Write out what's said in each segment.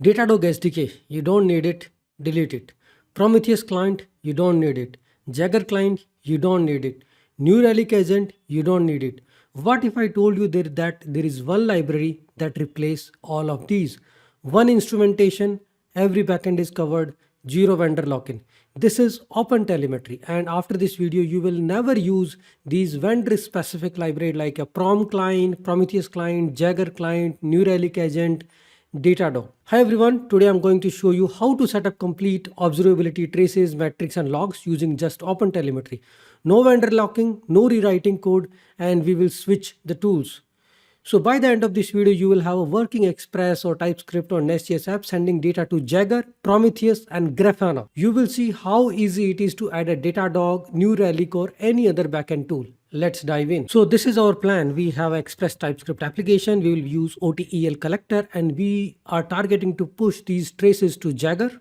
Datadog SDK, you don't need it, delete it. Prometheus client, you don't need it. Jaeger-client, you don't need it. Newrelic agent, you don't need it. What if I told you that there is one library that replaces all of these? One instrumentation, every backend is covered, zero vendor lock-in. This is OpenTelemetry, and after this video you will never use these vendor specific library like a prom-client, Prometheus client, Jaeger-client, Newrelic agent, Datadog. Hi everyone, today I'm going to show you how to set up complete observability traces, metrics and logs using just OpenTelemetry. No vendor locking, no rewriting code, and we will switch the tools. So by the end of this video, you will have a working Express or TypeScript or Nest.js app sending data to Jaeger, Prometheus and Grafana. You will see how easy it is to add a Datadog, New Relic or any other backend tool. Let's dive in. So this is our plan. We have an Express TypeScript application. We will use OTel Collector and we are targeting to push these traces to Jaeger,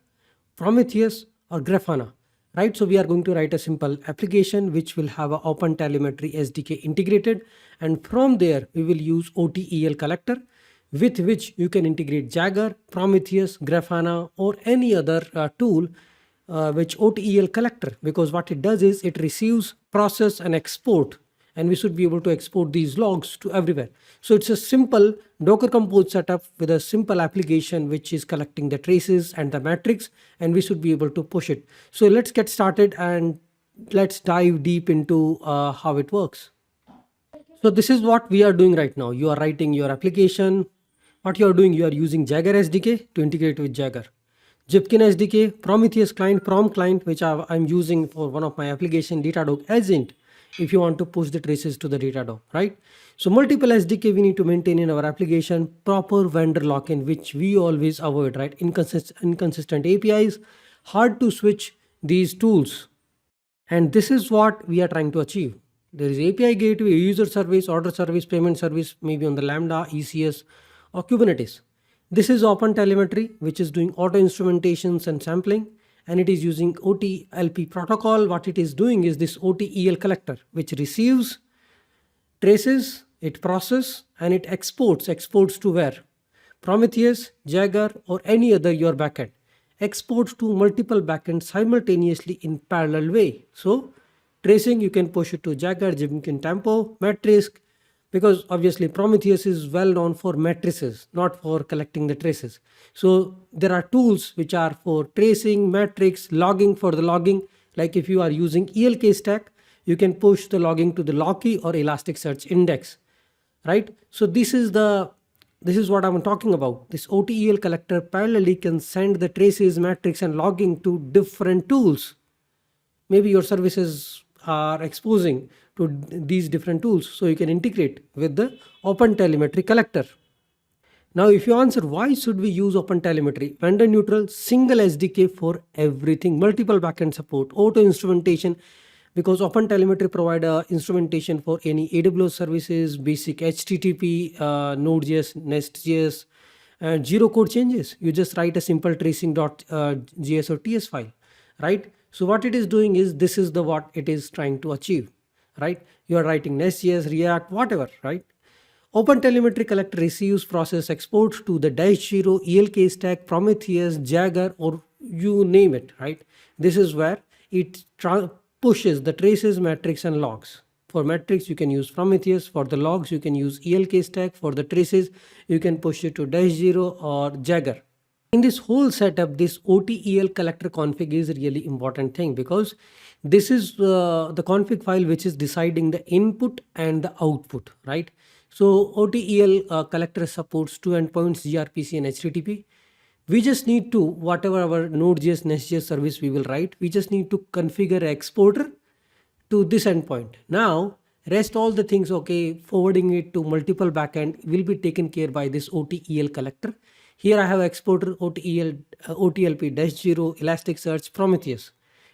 Prometheus or Grafana. Right, so we are going to write a simple application which will have an OpenTelemetry SDK integrated, and from there we will use OTel Collector with which you can integrate Jaeger, Prometheus, Grafana or any other tool which OTel Collector, because what it does is it receives, process and export, and we should be able to export these logs to everywhere. So it's a simple Docker Compose setup with a simple application which is collecting the traces and the metrics, and we should be able to push it. So let's get started and let's dive deep into how it works. So this is what we are doing right now. You are writing your application. What you are doing, you are using Jaeger SDK to integrate with Jaeger. Zipkin SDK, Prometheus client, prom-client, which I'm using for one of my application, Datadog agent, if you want to push the traces to the Datadog, right? So multiple SDK we need to maintain in our application, proper vendor lock-in, which we always avoid, right? Inconsistent APIs, hard to switch these tools. And this is what we are trying to achieve. There is API gateway, user service, order service, payment service, maybe on the Lambda, ECS or Kubernetes. This is OpenTelemetry, which is doing auto instrumentations and sampling, and it is using OTLP protocol. What it is doing is this OTel Collector, which receives traces, it processes, and it exports to where? Prometheus, Jaeger, or any other your backend. Exports to multiple backends simultaneously in parallel way. So tracing, you can push it to Jaeger, Zipkin tempo, metrics, because obviously Prometheus is well known for matrices, not for collecting the traces. So there are tools which are for tracing, metrics, logging for the logging. Like if you are using ELK stack, you can push the logging to the Loki or Elasticsearch index, right? So this is what I'm talking about. This OTel Collector parallelly can send the traces, metrics and logging to different tools. Maybe your services are exposing to these different tools, so you can integrate with the OpenTelemetry Collector. Now, if you answer why should we use OpenTelemetry, vendor neutral, single SDK for everything, multiple backend support, auto instrumentation, because OpenTelemetry provide instrumentation for any AWS services, basic HTTP, Node.js, Nest.js, and zero code changes. You just write a simple tracing.js or TS file, right? So what it is doing is this is what it is trying to achieve, right? You are writing Nest.js, React, whatever, right? OpenTelemetry Collector receives, process, exports to the -0, ELK stack, Prometheus, Jaeger, or you name it, right? This is where it pushes the traces, metrics, and logs. For metrics, you can use Prometheus. For the logs, you can use ELK stack. For the traces, you can push it to -0 or Jaeger. In this whole setup, this OTel Collector config is a really important thing, because this is the config file which is deciding the input and the output, right? So OTel Collector supports two endpoints, gRPC and HTTP. We just need to, whatever our Node.js, Nest.js service we will write, we just need to configure an exporter to this endpoint. Now, rest all the things, okay, forwarding it to multiple backend will be taken care by this OTel Collector. Here I have exporter OTLP -0, Elasticsearch, Prometheus.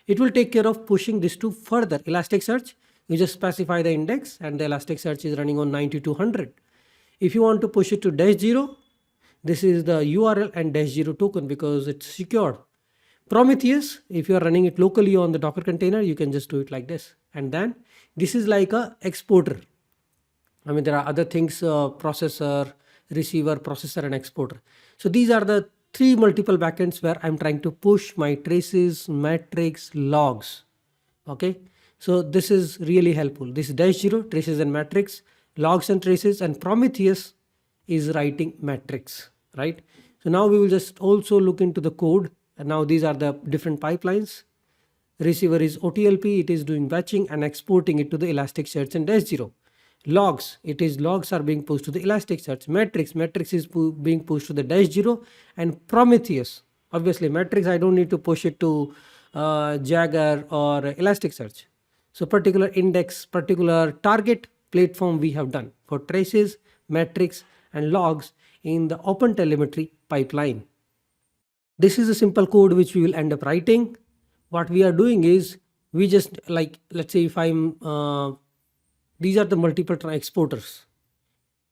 It will take care of pushing this to further. Elasticsearch, you just specify the index and the Elasticsearch is running on 9200. If you want to push it to -0, this is the URL and -0 token because it's secured. Prometheus, if you are running it locally on the Docker container, you can just do it like this. And then this is like a exporter. I mean, there are other things, processor, receiver, processor and exporter. So these are the three multiple backends where I'm trying to push my traces, metrics, logs. Okay, so this is really helpful. This is -0, traces and metrics, logs and traces, and Prometheus is writing metrics, right? So now we will just also look into the code. And now these are the different pipelines. Receiver is OTLP, it is doing batching and exporting it to the Elasticsearch and -0. Logs, logs are being pushed to the Elasticsearch. Metrics is being pushed to the -0. And Prometheus, obviously metrics, I don't need to push it to Jaeger or Elasticsearch. So particular index, particular target platform we have done for traces, metrics and logs in the OpenTelemetry pipeline. This is a simple code which we will end up writing. What we are doing is we just, like, let's say if I'm these are the multiple exporters.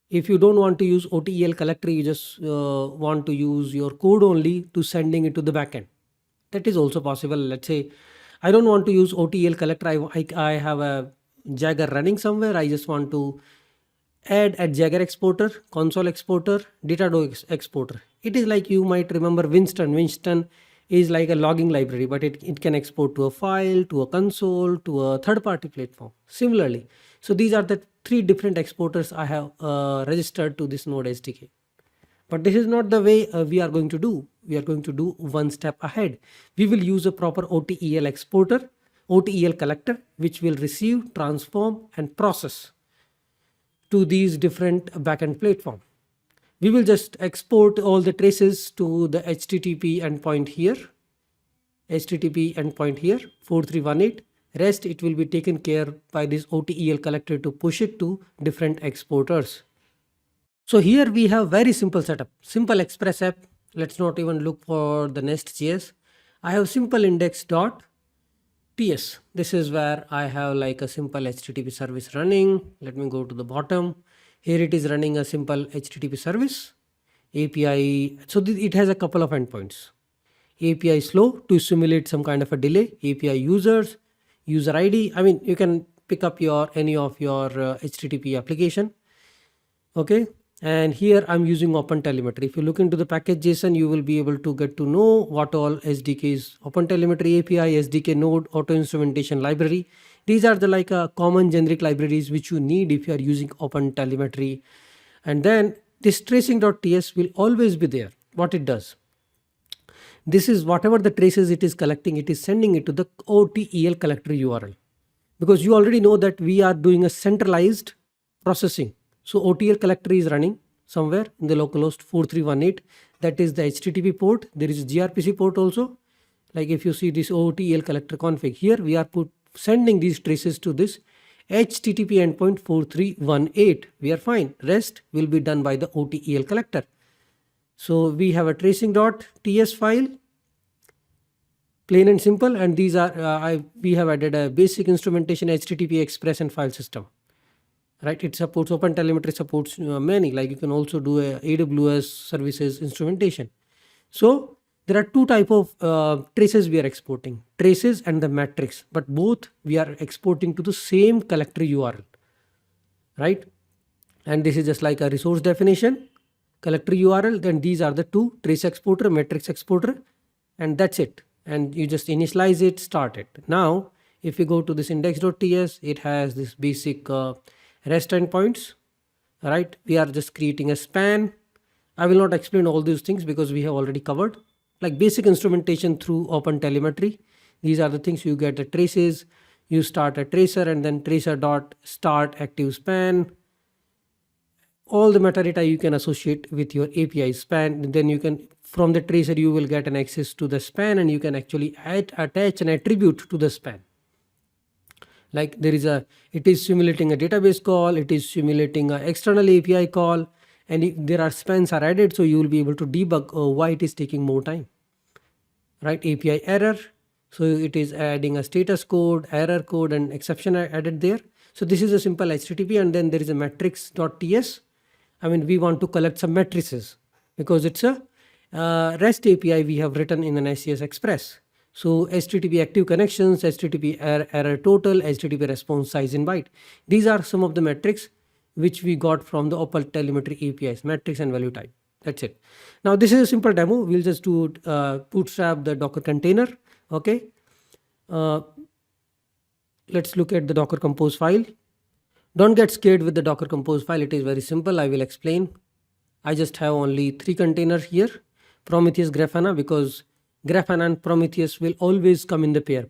If you don't want to use OTel Collector, you just want to use your code only to sending it to the backend. That is also possible. Let's say I don't want to use OTel Collector. I have a Jaeger running somewhere. I just want to add a Jaeger exporter, console exporter, Datadog exporter. It is like, you might remember Winston. Winston is like a logging library, but it can export to a file, to a console, to a third-party platform. Similarly, so these are the three different exporters I have registered to this Node SDK. But this is not the way we are going to do. We are going to do one step ahead. We will use a proper OTel exporter, OTel collector, which will receive, transform, and process to these different backend platform. We will just export all the traces to the HTTP endpoint here, 4318. Rest, it will be taken care by this OTel collector to push it to different exporters. So here we have very simple setup, simple Express app. Let's not even look for the Nest.js. I have simple index.ts. This is where I have like a simple HTTP service running. Let me go to the bottom. Here it is running a simple HTTP service. API, so it has a couple of endpoints. API slow to simulate some kind of a delay. API users, user ID. I mean, you can pick up any of your HTTP application. Okay. And here I'm using OpenTelemetry. If you look into the package.json, you will be able to get to know what all SDKs, OpenTelemetry API, SDK-node, auto instrumentation library. These are the like common generic libraries which you need if you are using OpenTelemetry. And then this tracing.ts will always be there. What it does, this is whatever the traces it is collecting, it is sending it to the OTel collector URL. Because you already know that we are doing a centralized processing. So OTel collector is running somewhere in the localhost 4318. That is the HTTP port. There is a gRPC port also. Like if you see this OTel collector config here, we are sending these traces to this HTTP endpoint 4318. We are fine. Rest will be done by the OTel collector. So we have a tracing.ts file, plain and simple. And these are, we have added a basic instrumentation, HTTP Express and file system. Right, it supports OpenTelemetry, supports many, like you can also do a AWS services instrumentation. So there are two type of traces we are exporting, traces and the metrics, but both we are exporting to the same collector URL, right? And this is just like a resource definition, collector URL. Then these are the two, trace exporter, metrics exporter, and that's it. And you just initialize it, start it. Now, if you go to this index.ts, it has this basic REST endpoints, right? We are just creating a span. I will not explain all these things because we have already covered, like basic instrumentation through OpenTelemetry. These are the things. You get the traces, you start a tracer, and then tracer.start active span. All the metadata you can associate with your API span. And then you can, from the tracer, you will get an access to the span, and you can actually attach an attribute to the span. Like there is it is simulating a database call, it is simulating an external API call, and if there are spans are added, so you will be able to debug why it is taking more time, right? API error, so it is adding a status code, error code, and exception added there. So this is a simple HTTP, and then there is a metrics.ts. I mean, we want to collect some matrices because it's a REST API we have written in an SCS Express. So HTTP active connections, HTTP error total, HTTP response size in byte. These are some of the metrics which we got from the OpenTelemetry APIs, metrics and value type. That's it. Now this is a simple demo. We'll just do bootstrap the Docker container. Okay. Let's look at the Docker Compose file. Don't get scared with the Docker Compose file. It is very simple. I will explain. I just have only 3 containers here. Prometheus, Grafana, because Grafana and Prometheus will always come in the pair.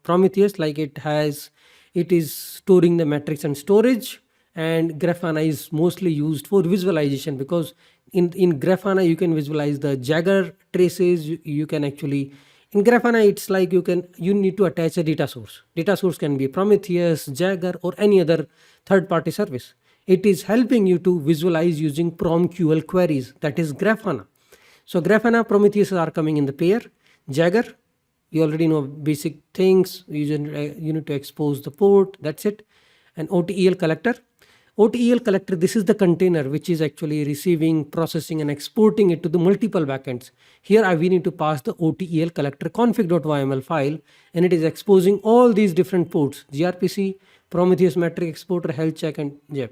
Prometheus, like it is storing the metrics and storage, and Grafana is mostly used for visualization, because in Grafana you can visualize the Jaeger traces. You can actually, in Grafana it's like you need to attach a data source. Data source can be Prometheus, Jaeger, or any other third-party service. It is helping you to visualize using prom-QL queries, that is Grafana. So Grafana, Prometheus are coming in the pair. Jaeger, you already know basic things. You need to expose the port, that's it. And OTel Collector. OTel Collector, this is the container which is actually receiving, processing, and exporting it to the multiple backends. Here we need to pass the OTel Collector config.yml file, and it is exposing all these different ports: gRPC, Prometheus metric exporter, health check, and yeah,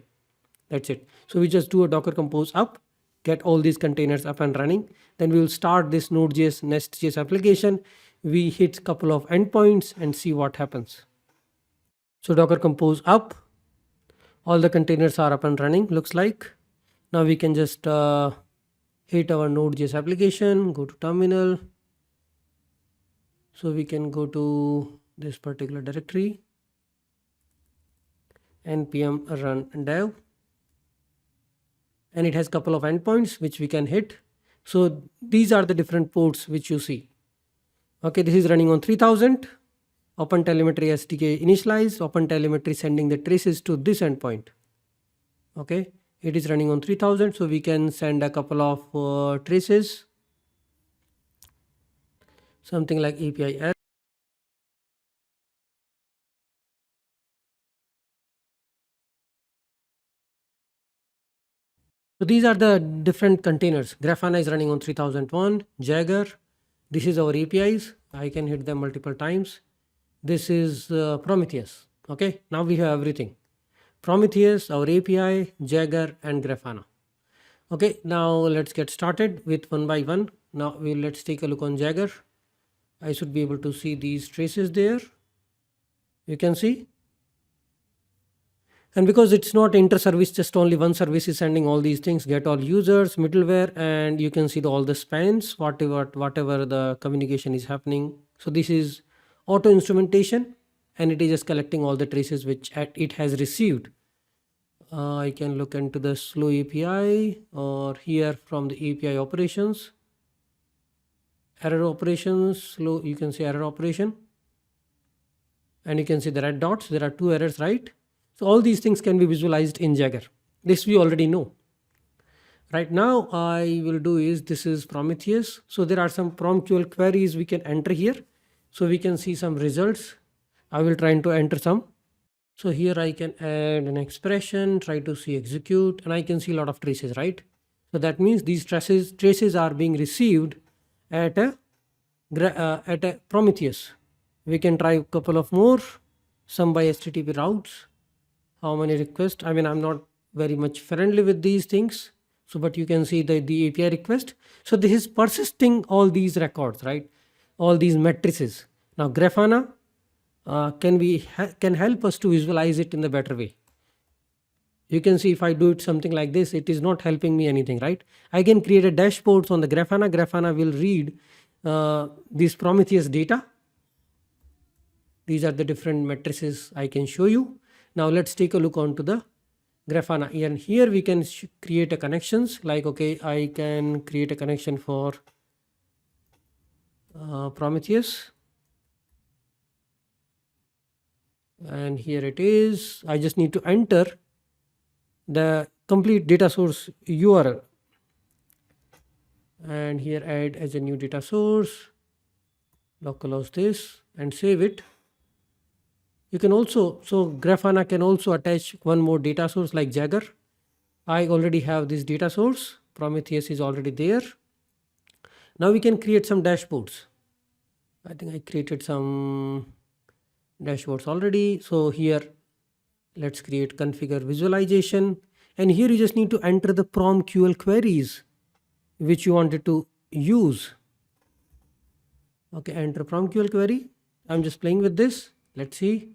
that's it. So we just do a Docker Compose up, get all these containers up and running. Then we will start this Node.js Nest.js application. We hit couple of endpoints and see what happens. So Docker Compose up, all the containers are up and running, looks like. Now we can just hit our Node.js application, go to terminal. So we can go to this particular directory, npm run dev, and it has couple of endpoints which we can hit. So these are the different ports which you see. Okay, this is running on 3000. OpenTelemetry SDK initialized. OpenTelemetry sending the traces to this endpoint. Okay, it is running on 3000, so we can send a couple of traces, something like API error. So these are the different containers. Grafana is running on 3001. Jaeger, this is our APIs. I can hit them multiple times. This is Prometheus. Okay, now we have everything. Prometheus, our API, Jaeger, and Grafana. Okay, now let's get started with one by one. Now let's take a look on Jaeger. I should be able to see these traces there. You can see. And because it's not inter-service, just only one service is sending all these things, get all users, middleware, and you can see all the spans, whatever the communication is happening. So this is auto instrumentation, and it is just collecting all the traces which it has received. I can look into the slow API, or here from the API operations, error operations, slow, you can see error operation, and you can see the red dots. There are 2 errors, right? So all these things can be visualized in Jaeger. This we already know. Right now I will do is, this is Prometheus. So there are some prom-QL queries we can enter here. So we can see some results. I will try to enter some. So here I can add an expression, try to see execute, and I can see a lot of traces, right? So that means these traces are being received at a Prometheus. We can try a couple of more, some by HTTP routes. How many requests? I mean, I'm not very much friendly with these things. So, but you can see the API request. So this is persisting all these records, right? All these matrices. Now Grafana can help us to visualize it in the better way. You can see if I do it something like this, it is not helping me anything, right? I can create a dashboard on the Grafana. Grafana will read this Prometheus data. These are the different matrices I can show you. Now let's take a look onto the Grafana, and here we can create a connections, like, okay, I can create a connection for Prometheus, and here it is. I just need to enter the complete data source URL, and here add as a new data source, localhost this, and save it. You can also, so Grafana can also attach one more data source like Jaeger. I already have this data source. Prometheus is already there. Now we can create some dashboards. I think I created some dashboards already. So here, let's create configure visualization. And here you just need to enter the prom-QL queries which you wanted to use. Okay, enter prom-QL query. I'm just playing with this. Let's see.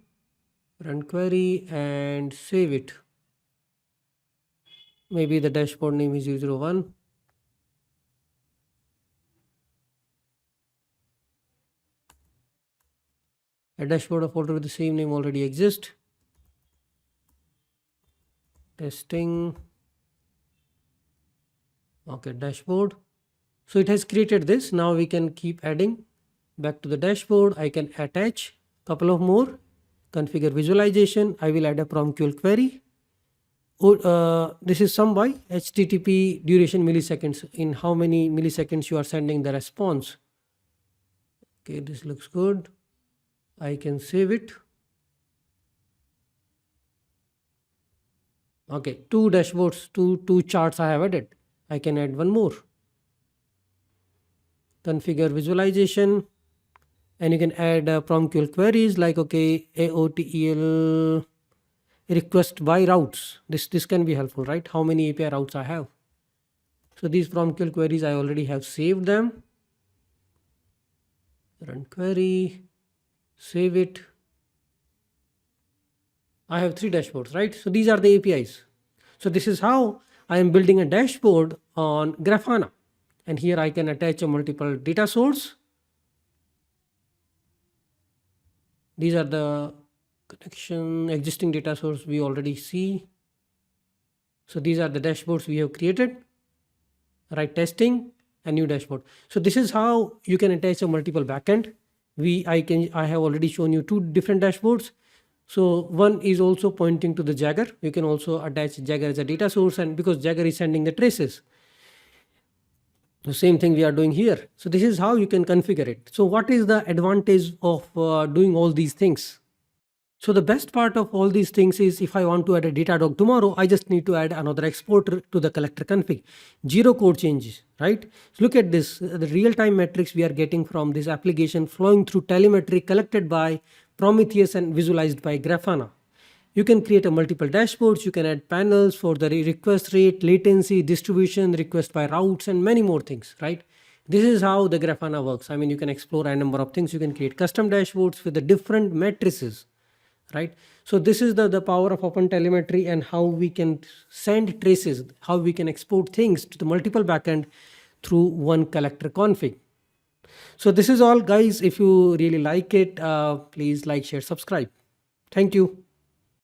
Run query and save it. Maybe the dashboard name is 001. A dashboard of folder with the same name already exists. Testing. Okay, dashboard. So it has created this. Now we can keep adding back to the dashboard. I can attach a couple of more. Configure visualization. I will add a prom-QL query. This is sum by HTTP duration milliseconds. In how many milliseconds you are sending the response. Okay, this looks good. I can save it. Okay, two dashboards, two charts I have added. I can add one more. Configure visualization, and you can add prom-QL queries like, okay, OTel request by routes. This can be helpful, right? How many API routes I have. So these prom-QL queries I already have saved them. Run query, save it. I have 3 dashboards, right? So these are the APIs. So this is how I am building a dashboard on Grafana. And here I can attach a multiple data source. These are the connection existing data source we already see. So these are the dashboards we have created, right? Testing a new dashboard. So this is how you can attach a multiple backend. I have already shown you 2 different dashboards. So one is also pointing to the Jaeger. You can also attach Jaeger as a data source, and because Jaeger is sending the traces. The same thing we are doing here. So this is how you can configure it. So what is the advantage of doing all these things? So the best part of all these things is if I want to add a Datadog tomorrow, I just need to add another exporter to the collector config. 0 code changes, right? So look at this, the real-time metrics we are getting from this application flowing through telemetry collected by Prometheus and visualized by Grafana. You can create a multiple dashboards. You can add panels for the request rate, latency, distribution, request by routes, and many more things, right? This is how the Grafana works. I mean, you can explore a number of things. You can create custom dashboards with the different matrices, right? So this is the power of OpenTelemetry and how we can send traces, how we can export things to the multiple backend through one collector config. So this is all, guys. If you really like it, please like, share, subscribe. Thank you.